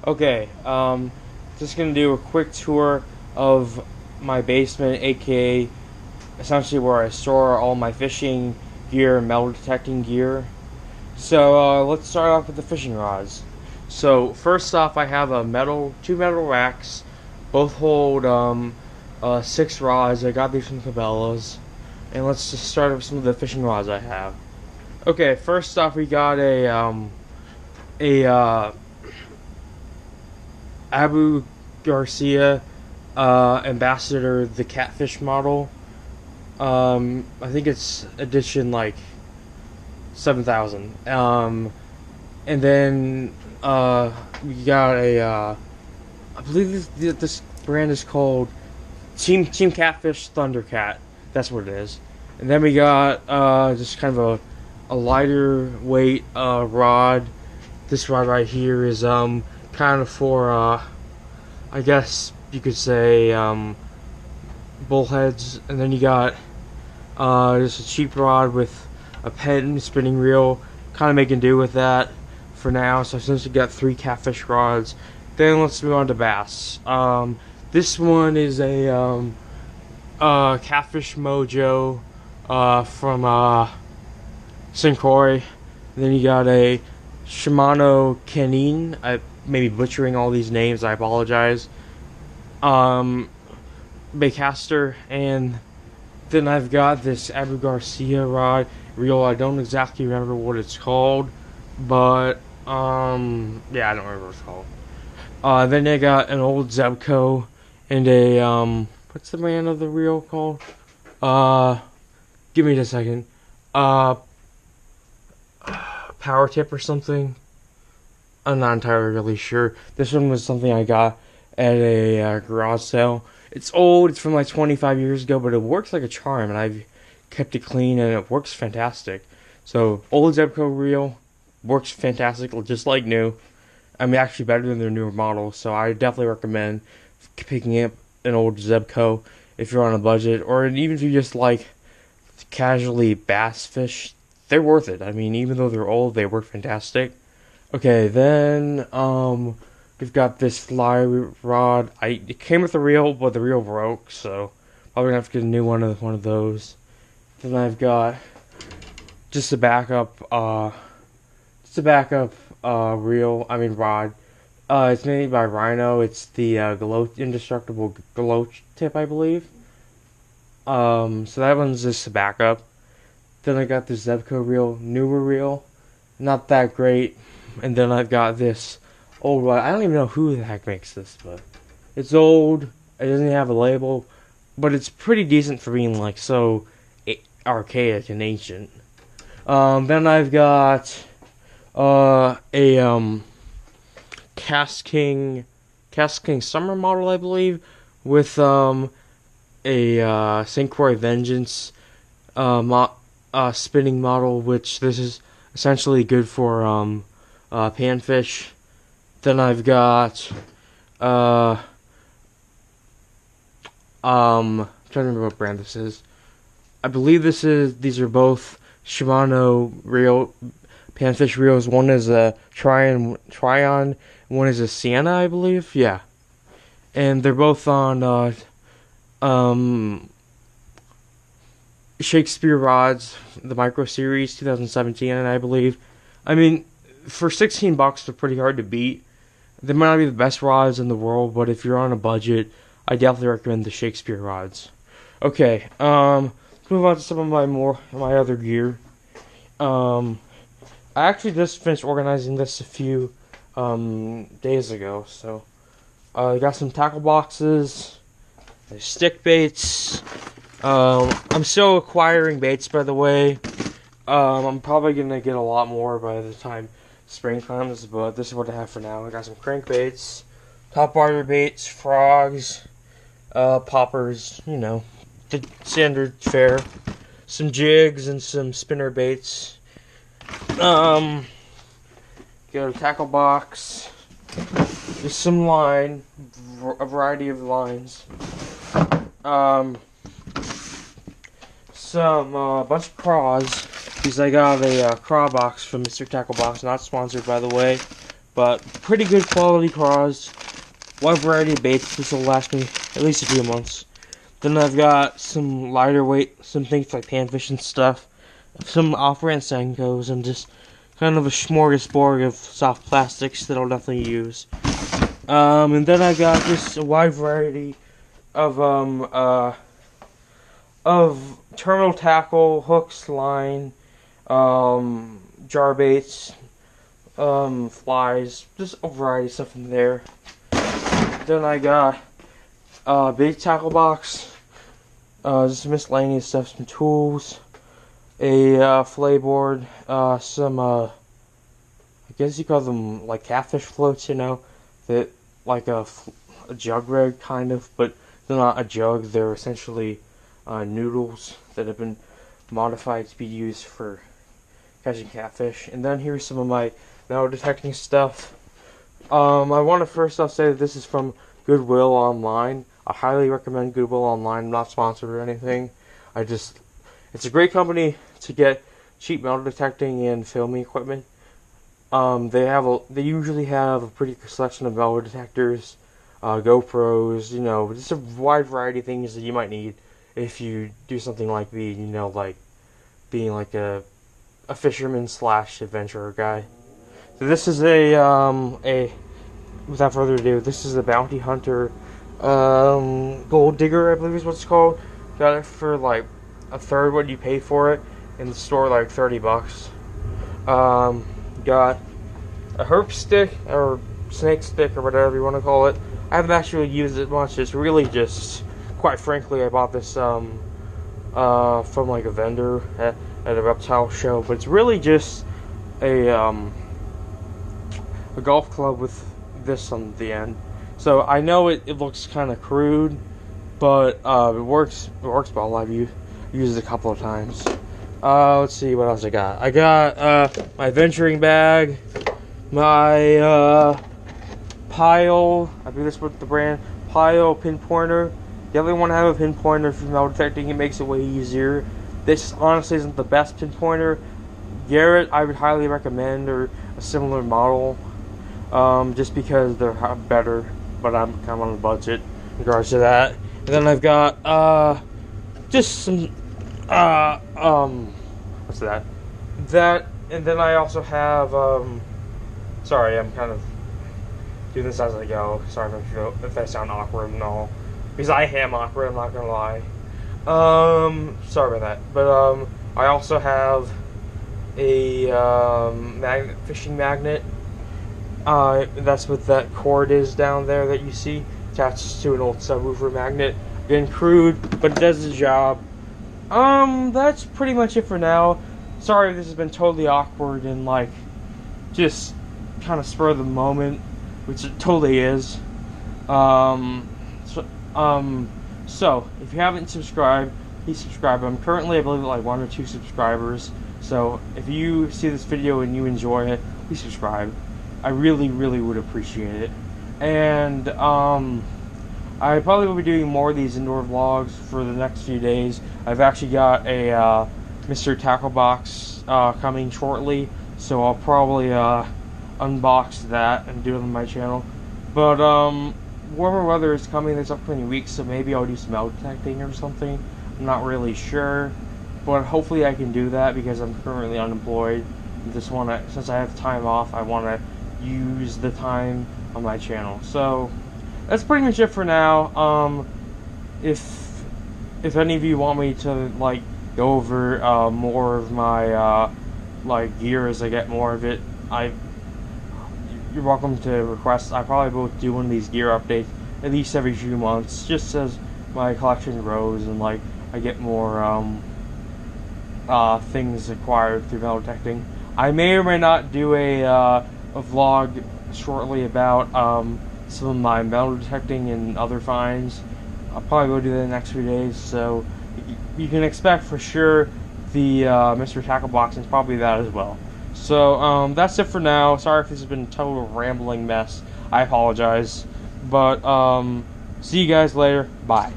Okay, just gonna do a quick tour of my basement, aka essentially where I store all my fishing gear and metal detecting gear. So let's start off with the fishing rods. So first off, I have two metal racks, both hold 6 rods. I got these from Cabela's, and let's just start with some of the fishing rods I have. Okay, first off, we got a Abu Garcia Ambassador, the catfish model. I think it's edition like 7,000. And then we got I believe this brand is called Team Catfish Thundercat. That's what it is. And then we got just kind of a lighter weight rod. This rod right here is kind of for I guess you could say bullheads. And then you got just a cheap rod with a pen spinning reel, kind of making do with that for now. So since we got 3 catfish rods, then let's move on to bass. This one is a Catfish Mojo from St. Croix. Then you got a Shimano Canine. I may be butchering all these names. I apologize. Baitcaster, and then I've got this Abu Garcia rod reel. I don't exactly remember what it's called, but yeah, I don't remember what it's called. Then I got an old Zebco and a what's the brand of the reel called? Give me a second. Power Tip or something. I'm not entirely really sure. This one was something I got at a garage sale. It's old. It's from like 25 years ago, but it works like a charm, and I've kept it clean, and it works fantastic. So, old Zebco reel works fantastic, just like new. I mean, actually better than their newer models. So, I definitely recommend picking up an old Zebco if you're on a budget, or even if you just like casually bass fish. They're worth it. I mean, even though they're old, they work fantastic. Okay, then we've got this fly rod. It came with a reel, but the reel broke, so probably gonna have to get a new one of those. Then I've got just a backup reel. I mean rod. It's made by Rhino. It's the indestructible glow tip, I believe. So that one's just a backup. Then I got this Zebco reel, newer reel, not that great. And then I've got this old one. I don't even know who the heck makes this, but it's old. It doesn't have a label, but it's pretty decent for being like so archaic and ancient. Then I've got a Cast King Summer model, I believe, with a St. Croix Vengeance spinning model, which this is essentially good for panfish. Then I've got I'm trying to remember what brand this is. I believe these are both Shimano reel panfish reels. One is a Tryon, one is a Sienna, I believe. Yeah, and they're both on Shakespeare rods, the Micro Series 2017, I believe. I mean, for $16, they're pretty hard to beat. They might not be the best rods in the world, but if you're on a budget, I definitely recommend the Shakespeare rods. Okay, let's move on to some of my other gear. I actually just finished organizing this a few days ago, so I got some tackle boxes, stick baits. I'm still acquiring baits, by the way. I'm probably gonna get a lot more by the time spring comes, but this is what I have for now. I got some crankbaits, top water baits, frogs, poppers, the standard fare, some jigs and some spinner baits. Got a tackle box, just some line, a variety of lines. Some bunch of craws, because I got a craw box from Mr. Tackle Box, not sponsored by the way, but pretty good quality cars. Wide variety of baits. This will last me at least a few months. Then I've got some lighter weight, some things like panfish and stuff, some off-brand Senkos, and just kind of a smorgasbord of soft plastics that I'll definitely use. And then I got just a wide variety of terminal tackle, hooks, line, jar baits, flies, just a variety of stuff in there. Then I got a big tackle box, just miscellaneous stuff, some tools, a fillet board, some I guess you call them like catfish floats, you know, that like a jug rig kind of, but they're not a jug. They're essentially noodles that have been modified to be used for catching catfish. And then here's some of my metal detecting stuff. I want to first off say that this is from Goodwill Online. I highly recommend Goodwill Online. I'm not sponsored or anything. It's a great company to get cheap metal detecting and filming equipment. They usually have a pretty good selection of metal detectors, GoPros, you know, just a wide variety of things that you might need if you do something like me, you know, like being like a fisherman / adventurer guy. So this is without further ado, this is a Bounty Hunter Gold Digger, I believe is what it's called. Got it for like a third what you pay for it in the store, like $30. Got a herp stick or snake stick or whatever you want to call it. I haven't actually used it much. It's really just, quite frankly, I bought this from like a vendor at a reptile show, but it's really just a golf club with this on the end. So I know it looks kind of crude, but it works well. I've used it a couple of times. Let's see what else I got. I got my venturing bag, my Pile, I believe this with the brand, Pile pinpointer. You definitely want to have a pinpointer for metal detecting. It makes it way easier. This honestly isn't the best pinpointer. Garrett, I would highly recommend, or a similar model, just because they're better, but I'm kind of on a budget in regards to that. And then I've got just some what's that? That, and then I also have sorry, I'm kind of doing this as I go. Sorry if I sound awkward and all, because I am awkward, I'm not gonna lie. Sorry about that. But I also have a fishing magnet. That's what that cord is down there that you see, attached to an old subwoofer magnet. Again, crude, but it does the job. That's pretty much it for now. Sorry if this has been totally awkward and like just kind of spur of the moment, which it totally is. So if you haven't subscribed, please subscribe. I'm currently, I believe, at like 1 or 2 subscribers. So if you see this video and you enjoy it, please subscribe. I really, really would appreciate it. And I probably will be doing more of these indoor vlogs for the next few days. I've actually got a Mr. Tackle box coming shortly, so I'll probably unbox that and do it on my channel. But warmer weather is coming this upcoming week, so maybe I'll do some metal detecting or something. I'm not really sure, but hopefully I can do that because I'm currently unemployed. Just wanna, since I have time off, I wanna use the time on my channel. So that's pretty much it for now. If any of you want me to like go over more of my like gear as I get more of it, you're welcome to request. I probably will do one of these gear updates at least every few months, just as my collection grows and like I get more things acquired through metal detecting. I may or may not do a vlog shortly about some of my metal detecting and other finds. I'll probably go do that in the next few days, so you can expect for sure the Mr. Tackle box and probably that as well. So that's it for now. Sorry if this has been a total rambling mess. I apologize. But see you guys later. Bye.